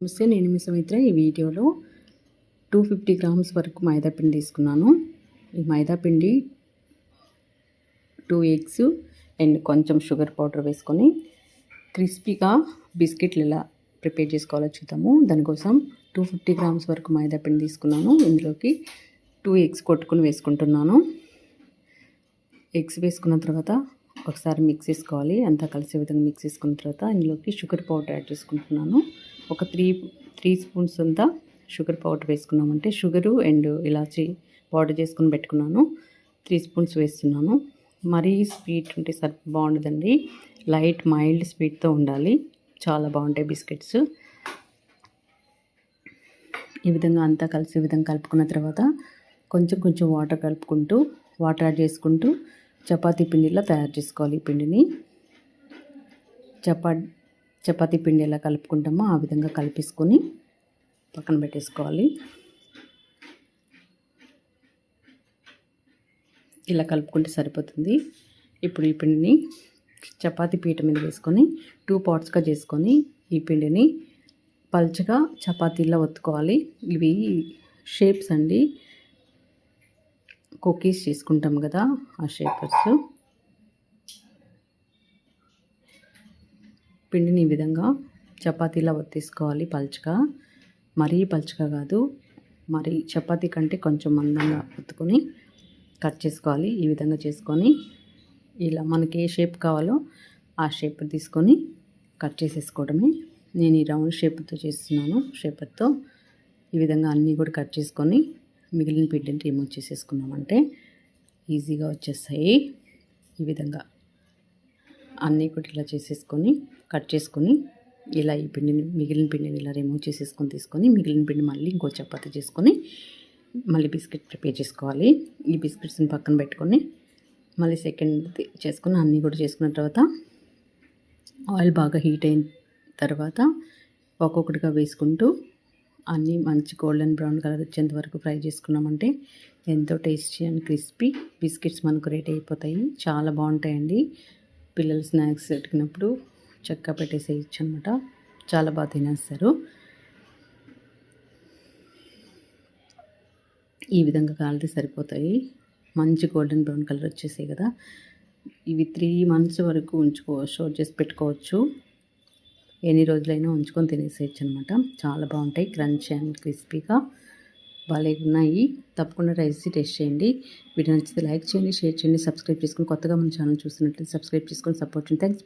నమస్తే, నేను మీ సుమిత్ర. ఈ వీడియోలో 250 గ్రామ్స్ వరకు మైదా పిండి తీసుకున్నాను. ఈ మైదా పిండి 2 ఎగ్స్ అండ్ కొంచెం షుగర్ పౌడర్ వేసుకొని క్రిస్పీగా బిస్కెట్లు ఎలా ప్రిపేర్ చేసుకోవాలో చూద్దాము. దానికోసం 250 గ్రామ్స్ వరకు మైదా పిండి తీసుకున్నాను. ఇందులోకి 2 ఎగ్స్ కొట్టుకుని వేసుకుంటున్నాను. ఎగ్స్ వేసుకున్న తర్వాత ఒకసారి మిక్స్ చేసుకోవాలి. అంతా కలిసే విధంగా మిక్స్ చేసుకున్న తర్వాత ఇందులోకి షుగర్ పౌడర్ యాడ్ చేసుకుంటున్నాను. ఒక త్రీ స్పూన్స్ అంతా షుగర్ పౌడర్ వేసుకున్నామంటే షుగరు అండ్ ఇలాచి పౌడర్ చేసుకుని పెట్టుకున్నాను. 3 స్పూన్స్ వేస్తున్నాను. మరీ స్వీట్ ఉంటే బాగుండదండి. లైట్ మైల్డ్ స్వీట్తో ఉండాలి. చాలా బాగుంటాయి బిస్కెట్స్. ఈ విధంగా అంతా కలిసే విధంగా కలుపుకున్న తర్వాత కొంచెం వాటర్ యాడ్ చేసుకుంటూ చపాతీ పిండిలా తయారు చేసుకోవాలి. ఈ పిండిని చపాతీ పిండి ఎలా కలుపుకుంటామో ఆ విధంగా కలిపేసుకొని పక్కన పెట్టేసుకోవాలి. ఇలా కలుపుకుంటే సరిపోతుంది. ఇప్పుడు ఈ పిండిని చపాతీ పీట మీద వేసుకొని 2 పార్ట్స్గా చేసుకొని ఈ పిండిని పల్చగా చపాతీలా ఒత్తుకోవాలి. ఇవి షేప్స్ అండి, కుకీస్ చేసుకుంటాం కదా, ఆ షేపర్స్. పిండిని ఈ విధంగా చపాతీలా ఒత్తేసుకోవాలి పల్చగా. మరీ పల్చగా కాదు, మరి చపాతీ కంటే కొంచెం మందంగా ఒత్తుకొని కట్ చేసుకోవాలి. ఈ విధంగా చేసుకొని ఇలా మనకి ఏ షేప్ కావాలో ఆ షేప్ తీసుకొని కట్ చేసేసుకోవడమే. నేను ఈ రౌండ్ షేప్తో చేస్తున్నాను. షేపర్తో ఈ విధంగా అన్నీ కూడా కట్ చేసుకొని మిగిలిన పిండిని రిమూవ్ చేసేసుకున్నామంటే ఈజీగా వచ్చేస్తాయి. ఈ విధంగా అన్నీ కూడా ఇలా చేసేసుకొని కట్ చేసుకొని ఇలా ఈ పిండిని మిగిలిన పిండిని ఇలా రిమూవ్ చేసేసుకొని తీసుకొని మిగిలిన పిండి మళ్ళీ ఇంకో చపాతీ చేసుకొని మళ్ళీ బిస్కెట్ ప్రిపేర్ చేసుకోవాలి. ఈ బిస్కెట్స్ని పక్కన పెట్టుకొని మళ్ళీ సెకండ్ చేసుకొని అన్నీ కూడా చేసుకున్న తర్వాత ఆయిల్ బాగా హీట్ అయిన తర్వాత ఒక్కొక్కటిగా వేసుకుంటూ అన్నీ మంచి గోల్డెన్ బ్రౌన్ కలర్ వచ్చేంత వరకు ఫ్రై చేసుకున్నామంటే ఎంతో టేస్టీ అండ్ క్రిస్పీ బిస్కెట్స్ మనకు రెడీ అయిపోతాయి. చాలా బాగుంటాయండి. పిల్లలు స్నాక్స్ పెట్టినప్పుడు చక్కగా పెట్టేసేయచ్చు అనమాట. చాలా బాగా తినేస్తారు. ఈ విధంగా కాలితే సరిపోతాయి. మంచి గోల్డెన్ బ్రౌన్ కలర్ వచ్చేసాయి కదా. ఇవి 3 months వరకు స్టోర్ చేసి పెట్టుకోవచ్చు. ఎన్ని రోజులైనా ఉంచుకొని తినేసేయచ్చు అనమాట. చాలా బాగుంటాయి, క్రంచీ అండ్ క్రిస్పీగా భలే ఉన్నాయి. తప్పకుండా ట్రై చేసి టేస్ట్ చేయండి. వీడియో నచ్చితే లైక్ చేయండి, షేర్ చేయండి, సబ్స్క్రైబ్ చేసుకొని కొత్తగా మన ఛానల్ చూస్తున్నట్లయితే సబ్స్క్రైబ్ చేసుకొని సపోర్ట్ చేయండి. థ్యాంక్స్.